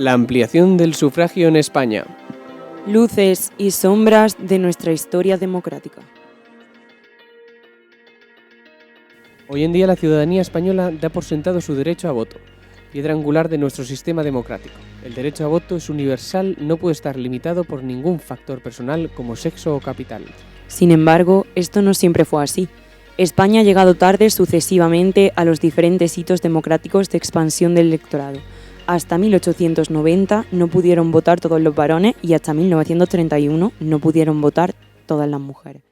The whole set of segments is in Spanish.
La ampliación del sufragio en España. Luces y sombras de nuestra historia democrática. Hoy en día la ciudadanía española da por sentado su derecho a voto, piedra angular de nuestro sistema democrático. El derecho a voto es universal, no puede estar limitado por ningún factor personal como sexo o capital. Sin embargo, esto no siempre fue así. España ha llegado tarde sucesivamente a los diferentes hitos democráticos de expansión del electorado. Hasta 1890 no pudieron votar todos los varones y hasta 1931 no pudieron votar todas las mujeres.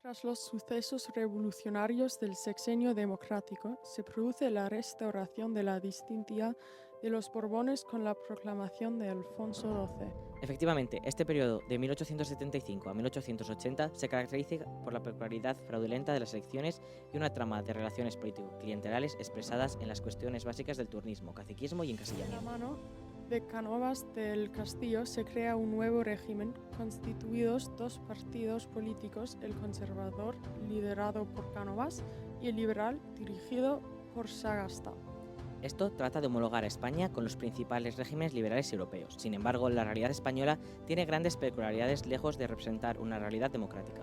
Tras los sucesos revolucionarios del Sexenio Democrático, se produce la restauración de la dinastía de los Borbones con la proclamación de Alfonso XII. Efectivamente, este periodo de 1875 a 1880 se caracteriza por la peculiaridad fraudulenta de las elecciones y una trama de relaciones político-clientelares expresadas en las cuestiones básicas del turnismo, caciquismo y De la encasillamiento. mano de Cánovas del Castillo se crea un nuevo régimen, constituidos dos partidos políticos, el conservador, liderado por Cánovas, y el liberal, dirigido por Sagasta. Esto trata de homologar a España con los principales regímenes liberales europeos. Sin embargo, la realidad española tiene grandes peculiaridades lejos de representar una realidad democrática.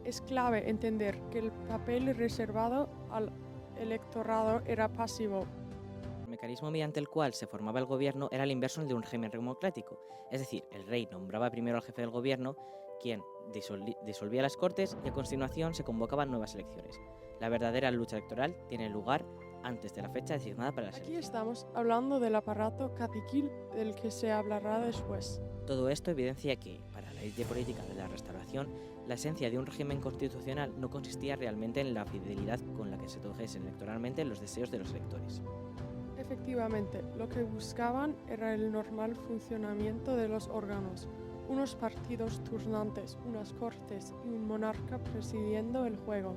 Es clave entender que el papel reservado al electorado era pasivo. El mecanismo mediante el cual se formaba el gobierno era el inverso al de un régimen democrático, es decir, el rey nombraba primero al jefe del gobierno, quien disolvía las Cortes y a continuación se convocaban nuevas elecciones. La verdadera lucha electoral tiene lugar antes de la fecha designada para las Aquí elecciones. estamos hablando del aparato caciquil del que se hablará después. Todo esto evidencia que, para la élite política de la Restauración, la esencia de un régimen constitucional no consistía realmente en la fidelidad con la que se trajesen electoralmente los deseos de los electores. Efectivamente, lo que buscaban era el normal funcionamiento de los órganos, unos partidos turnantes, unas cortes y un monarca presidiendo el juego.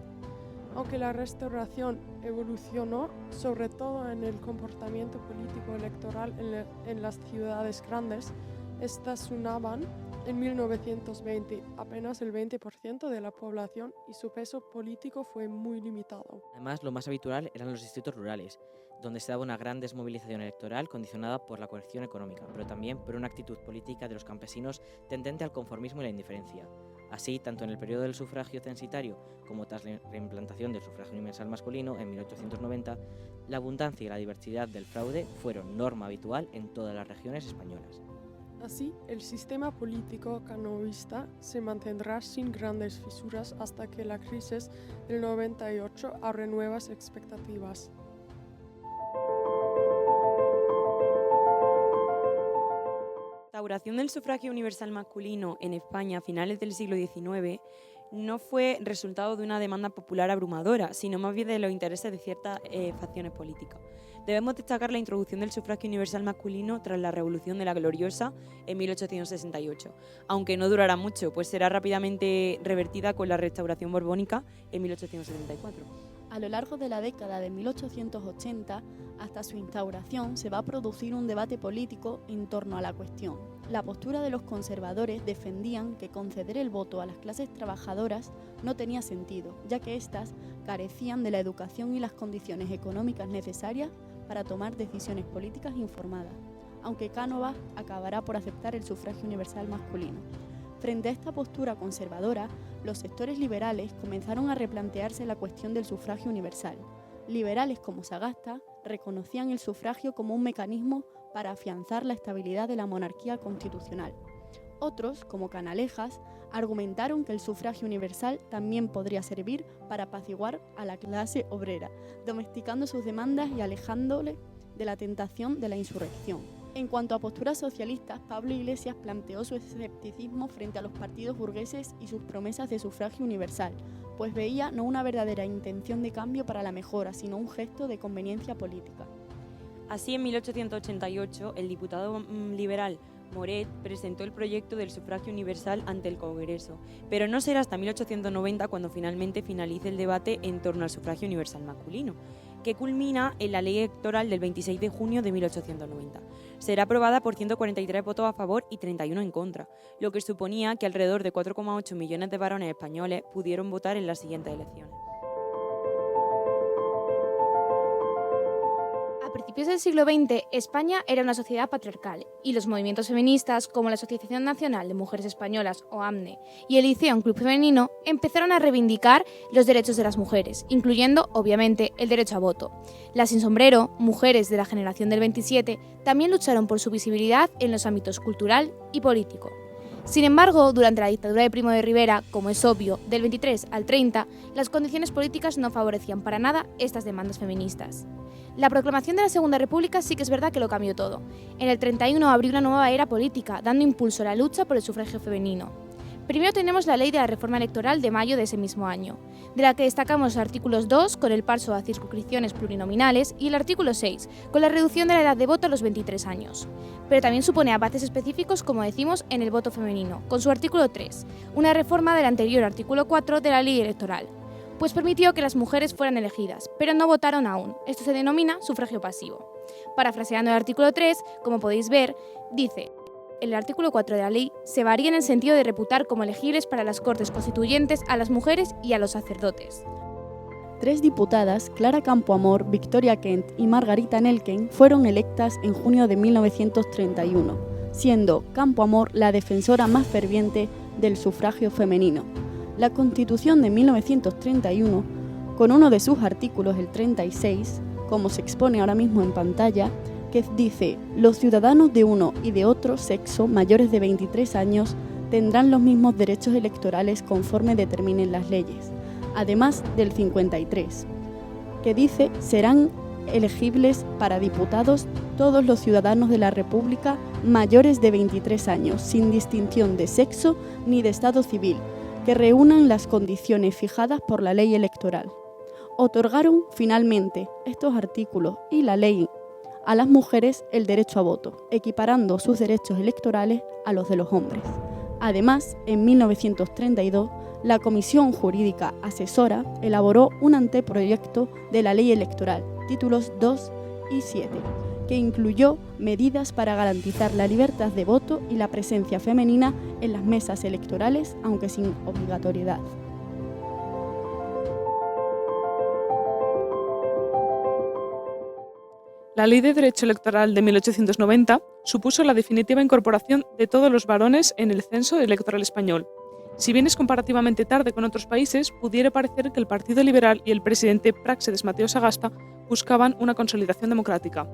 Aunque la restauración evolucionó, sobre todo en el comportamiento político electoral en las ciudades grandes, estas unaban en 1920 apenas el 20% de la población y su peso político fue muy limitado. Además, lo más habitual eran los distritos rurales, donde se daba una gran desmovilización electoral condicionada por la coerción económica, pero también por una actitud política de los campesinos tendente al conformismo y la indiferencia. Así, tanto en el periodo del sufragio censitario como tras la reimplantación del sufragio universal masculino en 1890, la abundancia y la diversidad del fraude fueron norma habitual en todas las regiones españolas. Así, el sistema político canovista se mantendrá sin grandes fisuras hasta que la crisis del 98 abre nuevas expectativas. La instauración del sufragio universal masculino en España a finales del siglo XIX no fue resultado de una demanda popular abrumadora, sino más bien de los intereses de ciertas facciones políticas. Debemos destacar la introducción del sufragio universal masculino tras la Revolución de la Gloriosa en 1868, aunque no durará mucho, pues será rápidamente revertida con la Restauración Borbónica en 1874. A lo largo de la década de 1880, hasta su instauración, se va a producir un debate político en torno a la cuestión. La postura de los conservadores defendían que conceder el voto a las clases trabajadoras no tenía sentido, ya que éstas carecían de la educación y las condiciones económicas necesarias para tomar decisiones políticas informadas, aunque Cánovas acabará por aceptar el sufragio universal masculino. Frente a esta postura conservadora, los sectores liberales comenzaron a replantearse la cuestión del sufragio universal. Liberales como Sagasta reconocían el sufragio como un mecanismo para afianzar la estabilidad de la monarquía constitucional. Otros, como Canalejas, argumentaron que el sufragio universal también podría servir para apaciguar a la clase obrera, domesticando sus demandas y alejándole de la tentación de la insurrección. En cuanto a posturas socialistas, Pablo Iglesias planteó su escepticismo frente a los partidos burgueses y sus promesas de sufragio universal, pues veía no una verdadera intención de cambio para la mejora, sino un gesto de conveniencia política. Así, en 1888, el diputado liberal Moret presentó el proyecto del sufragio universal ante el Congreso, pero no será hasta 1890 cuando finalmente finalice el debate en torno al sufragio universal masculino, que culmina en la Ley Electoral del 26 de junio de 1890. Será aprobada por 143 votos a favor y 31 en contra, lo que suponía que alrededor de 4,8 millones de varones españoles pudieron votar en las siguientes elecciones. A principios del siglo XX, España era una sociedad patriarcal y los movimientos feministas como la Asociación Nacional de Mujeres Españolas o AMNE y el Liceum Club Femenino empezaron a reivindicar los derechos de las mujeres, incluyendo, obviamente, el derecho a voto. Las sin sombrero, mujeres de la generación del 27, también lucharon por su visibilidad en los ámbitos cultural y político. Sin embargo, durante la dictadura de Primo de Rivera, como es obvio, del 23 al 30, las condiciones políticas no favorecían para nada estas demandas feministas. La proclamación de la Segunda República sí que es verdad que lo cambió todo. En el 31 abrió una nueva era política, dando impulso a la lucha por el sufragio femenino. Primero tenemos la Ley de la Reforma Electoral de mayo de ese mismo año, de la que destacamos los artículos 2, con el paso a circunscripciones plurinominales, y el artículo 6, con la reducción de la edad de voto a los 23 años. Pero también supone avances específicos, como decimos, en el voto femenino, con su artículo 3, una reforma del anterior artículo 4 de la Ley Electoral, pues permitió que las mujeres fueran elegidas, pero no votaron aún. Esto se denomina sufragio pasivo. Parafraseando el artículo 3, como podéis ver, dice: el artículo 4 de la ley se varía en el sentido de reputar como elegibles para las Cortes Constituyentes a las mujeres y a los sacerdotes. 3 diputadas, Clara Campoamor, Victoria Kent y Margarita Nelken, fueron electas en junio de 1931, siendo Campoamor la defensora más ferviente del sufragio femenino. La Constitución de 1931, con uno de sus artículos, el 36, como se expone ahora mismo en pantalla, que dice: los ciudadanos de uno y de otro sexo mayores de 23 años tendrán los mismos derechos electorales conforme determinen las leyes, además del 53, que dice: serán elegibles para diputados todos los ciudadanos de la República mayores de 23 años, sin distinción de sexo ni de estado civil, que reúnan las condiciones fijadas por la ley electoral. Otorgaron finalmente estos artículos y la ley a las mujeres el derecho a voto, equiparando sus derechos electorales a los de los hombres. Además, en 1932, la Comisión Jurídica Asesora elaboró un anteproyecto de la Ley Electoral, títulos 2 y 7, que incluyó medidas para garantizar la libertad de voto y la presencia femenina en las mesas electorales, aunque sin obligatoriedad. La Ley de Derecho Electoral de 1890 supuso la definitiva incorporación de todos los varones en el censo electoral español. Si bien es comparativamente tarde con otros países, pudiera parecer que el Partido Liberal y el presidente Práxedes Mateo Sagasta buscaban una consolidación democrática.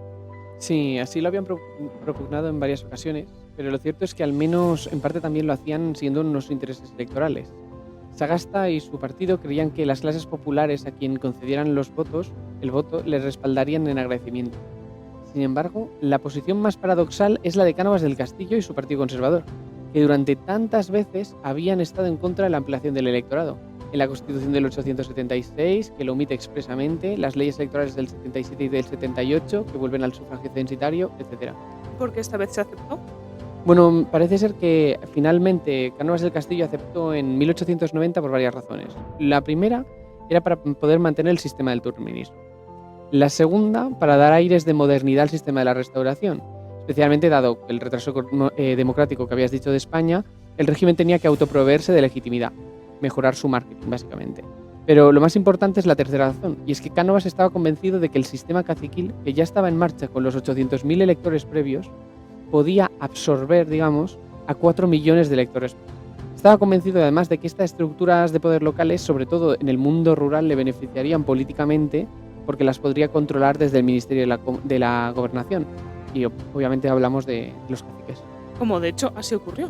Sí, así lo habían propugnado en varias ocasiones, pero lo cierto es que al menos en parte también lo hacían siguiendo unos intereses electorales. Sagasta y su partido creían que las clases populares a quien concedieran el voto les respaldarían en agradecimiento. Sin embargo, la posición más paradoxal es la de Cánovas del Castillo y su partido conservador, que durante tantas veces habían estado en contra de la ampliación del electorado. En la Constitución del 1876, que lo omite expresamente, las leyes electorales del 77 y del 78, que vuelven al sufragio censitario, etc. ¿Por qué esta vez se aceptó? Bueno, parece ser que finalmente Cánovas del Castillo aceptó en 1890 por varias razones. La primera era para poder mantener el sistema del turnoministro. La segunda, para dar aires de modernidad al sistema de la Restauración. Especialmente dado el retraso democrático que habías dicho de España, el régimen tenía que autoproveerse de legitimidad, mejorar su marketing, básicamente. Pero lo más importante es la tercera razón, y es que Cánovas estaba convencido de que el sistema caciquil, que ya estaba en marcha con los 800.000 electores previos, podía absorber, digamos, a 4 millones de electores. Estaba convencido además de que estas estructuras de poder locales, sobre todo en el mundo rural, le beneficiarían políticamente porque las podría controlar desde el Ministerio de la Gobernación. Y obviamente hablamos de los caciques. Como de hecho así ocurrió.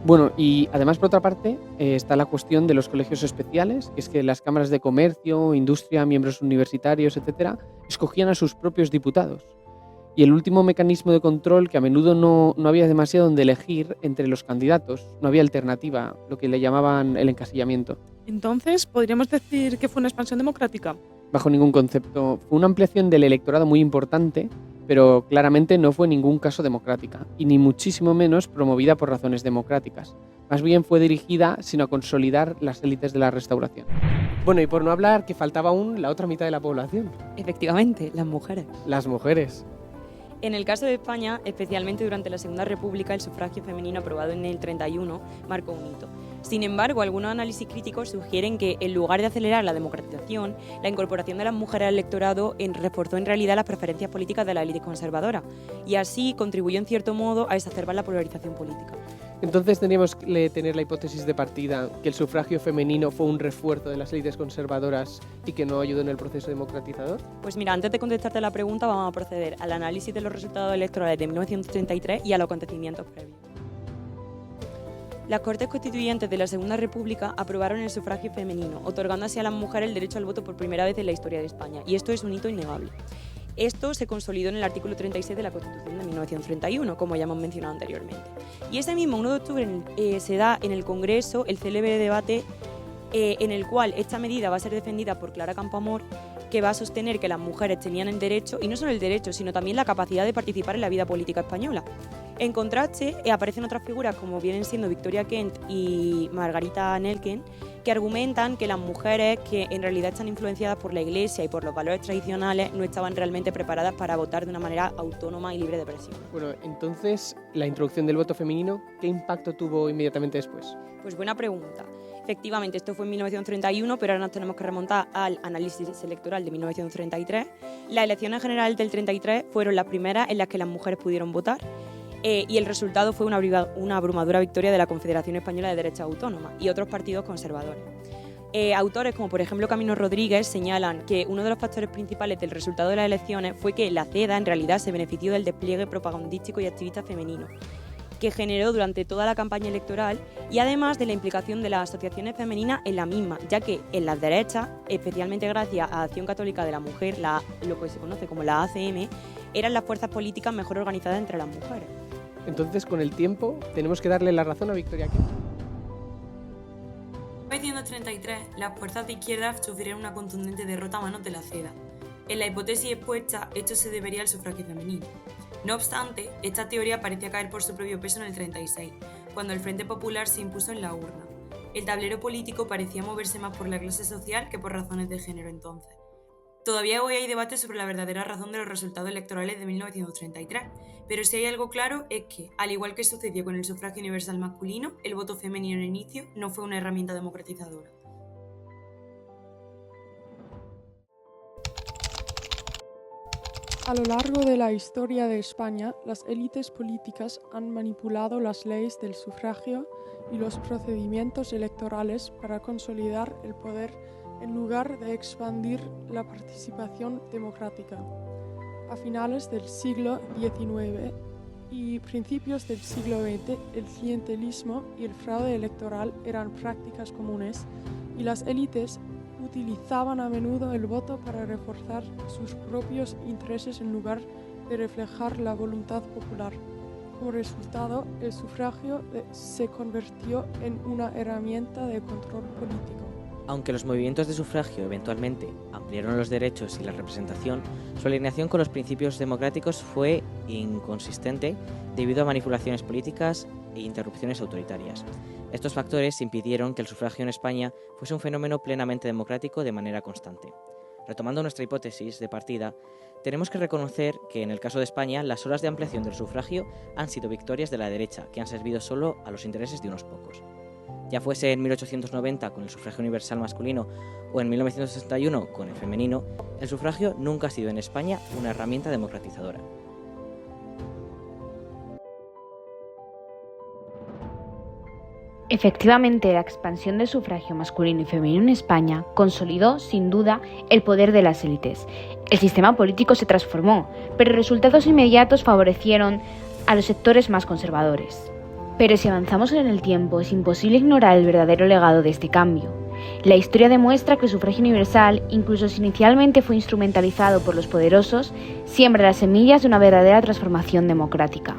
Bueno, y además por otra parte está la cuestión de los colegios especiales, que es que las cámaras de comercio, industria, miembros universitarios, etcétera, escogían a sus propios diputados. Y el último mecanismo de control, que a menudo no había demasiado donde elegir entre los candidatos, no había alternativa, lo que le llamaban el encasillamiento. Entonces, ¿podríamos decir que fue una expansión democrática? Bajo ningún concepto. Fue una ampliación del electorado muy importante, pero claramente no fue en ningún caso democrática, y ni muchísimo menos promovida por razones democráticas. Más bien fue dirigida sino a consolidar las élites de la Restauración. Bueno, y por no hablar que faltaba aún la otra mitad de la población. Efectivamente, las mujeres. Las mujeres. En el caso de España, especialmente durante la Segunda República, el sufragio femenino aprobado en el 31 marcó un hito. Sin embargo, algunos análisis críticos sugieren que, en lugar de acelerar la democratización, la incorporación de las mujeres al electorado reforzó en realidad las preferencias políticas de la élite conservadora y así contribuyó en cierto modo a exacerbar la polarización política. Entonces teníamos que tener la hipótesis de partida que el sufragio femenino fue un refuerzo de las élites conservadoras y que no ayudó en el proceso democratizador. Pues mira, antes de contestarte la pregunta vamos a proceder al análisis de los resultados electorales de 1933 y a los acontecimientos previos. Las Cortes Constituyentes de la Segunda República aprobaron el sufragio femenino, otorgando así a las mujeres el derecho al voto por primera vez en la historia de España, y esto es un hito innegable. Esto se consolidó en el artículo 36 de la Constitución de 1931, como ya hemos mencionado anteriormente. Y ese mismo 1 de octubre se da en el Congreso el célebre debate en el cual esta medida va a ser defendida por Clara Campoamor, que va a sostener que las mujeres tenían el derecho, y no solo el derecho, sino también la capacidad de participar en la vida política española. En contraste, aparecen otras figuras como vienen siendo Victoria Kent y Margarita Nelken, que argumentan que las mujeres, que en realidad están influenciadas por la Iglesia y por los valores tradicionales, no estaban realmente preparadas para votar de una manera autónoma y libre de presión. Bueno, entonces, la introducción del voto femenino, ¿qué impacto tuvo inmediatamente después? Pues buena pregunta. Efectivamente, esto fue en 1931, pero ahora nos tenemos que remontar al análisis electoral de 1933. Las elecciones generales del 33 fueron las primeras en las que las mujeres pudieron votar. Y el resultado fue una abrumadora victoria de la Confederación Española de Derechas Autónomas y otros partidos conservadores. Autores como por ejemplo Camino Rodríguez señalan que uno de los factores principales del resultado de las elecciones fue que la CEDA en realidad se benefició del despliegue propagandístico y activista femenino que generó durante toda la campaña electoral y además de la implicación de las asociaciones femeninas en la misma, ya que en las derechas, especialmente gracias a Acción Católica de la Mujer, lo que se conoce como la ACM, eran las fuerzas políticas mejor organizadas entre las mujeres. Entonces, con el tiempo, tenemos que darle la razón a Victoria Kent. En 1933, las fuerzas de izquierda sufrieron una contundente derrota a manos de la CEDA. En la hipótesis expuesta, esto se debería al sufragio femenino. No obstante, esta teoría parecía caer por su propio peso en el 36, cuando el Frente Popular se impuso en la urna. El tablero político parecía moverse más por la clase social que por razones de género entonces. Todavía hoy hay debate sobre la verdadera razón de los resultados electorales de 1933, pero si hay algo claro es que, al igual que sucedió con el sufragio universal masculino, el voto femenino en el inicio no fue una herramienta democratizadora. A lo largo de la historia de España, las élites políticas han manipulado las leyes del sufragio y los procedimientos electorales para consolidar el poder en lugar de expandir la participación democrática. A finales del siglo XIX y principios del siglo XX, el clientelismo y el fraude electoral eran prácticas comunes y las élites utilizaban a menudo el voto para reforzar sus propios intereses en lugar de reflejar la voluntad popular. Como resultado, el sufragio se convirtió en una herramienta de control político. Aunque los movimientos de sufragio eventualmente ampliaron los derechos y la representación, su alineación con los principios democráticos fue inconsistente debido a manipulaciones políticas e interrupciones autoritarias. Estos factores impidieron que el sufragio en España fuese un fenómeno plenamente democrático de manera constante. Retomando nuestra hipótesis de partida, tenemos que reconocer que en el caso de España las olas de ampliación del sufragio han sido victorias de la derecha, que han servido solo a los intereses de unos pocos. Ya fuese en 1890 con el sufragio universal masculino o en 1961 con el femenino, el sufragio nunca ha sido en España una herramienta democratizadora. Efectivamente, la expansión del sufragio masculino y femenino en España consolidó, sin duda, el poder de las élites. El sistema político se transformó, pero resultados inmediatos favorecieron a los sectores más conservadores. Pero si avanzamos en el tiempo, es imposible ignorar el verdadero legado de este cambio. La historia demuestra que el sufragio universal, incluso si inicialmente fue instrumentalizado por los poderosos, siembra las semillas de una verdadera transformación democrática.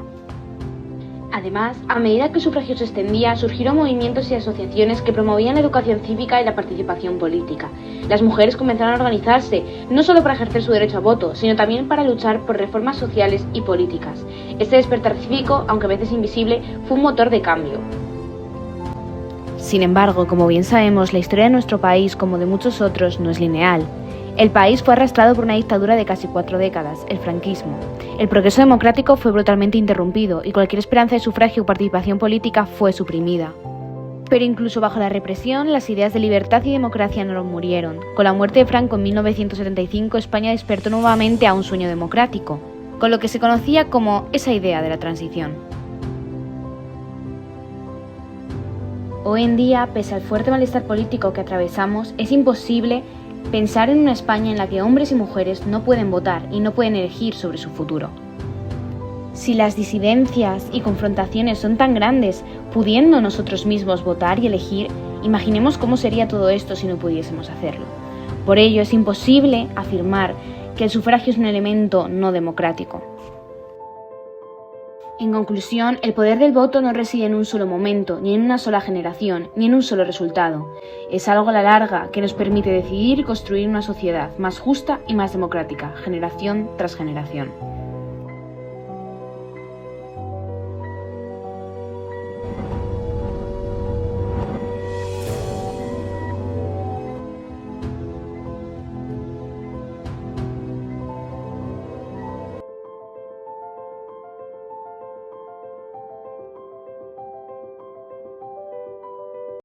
Además, a medida que el sufragio se extendía, surgieron movimientos y asociaciones que promovían la educación cívica y la participación política. Las mujeres comenzaron a organizarse, no solo para ejercer su derecho a voto, sino también para luchar por reformas sociales y políticas. Este despertar cívico, aunque a veces invisible, fue un motor de cambio. Sin embargo, como bien sabemos, la historia de nuestro país, como de muchos otros, no es lineal. El país fue arrastrado por una dictadura de casi 4 décadas, el franquismo. El progreso democrático fue brutalmente interrumpido y cualquier esperanza de sufragio o participación política fue suprimida. Pero incluso bajo la represión, las ideas de libertad y democracia no murieron. Con la muerte de Franco en 1975, España despertó nuevamente a un sueño democrático, con lo que se conocía como esa idea de la transición. Hoy en día, pese al fuerte malestar político que atravesamos, es imposible pensar en una España en la que hombres y mujeres no pueden votar y no pueden elegir sobre su futuro. Si las disidencias y confrontaciones son tan grandes, pudiendo nosotros mismos votar y elegir, imaginemos cómo sería todo esto si no pudiésemos hacerlo. Por ello, es imposible afirmar que el sufragio es un elemento no democrático. En conclusión, el poder del voto no reside en un solo momento, ni en una sola generación, ni en un solo resultado. Es algo a la larga que nos permite decidir y construir una sociedad más justa y más democrática, generación tras generación.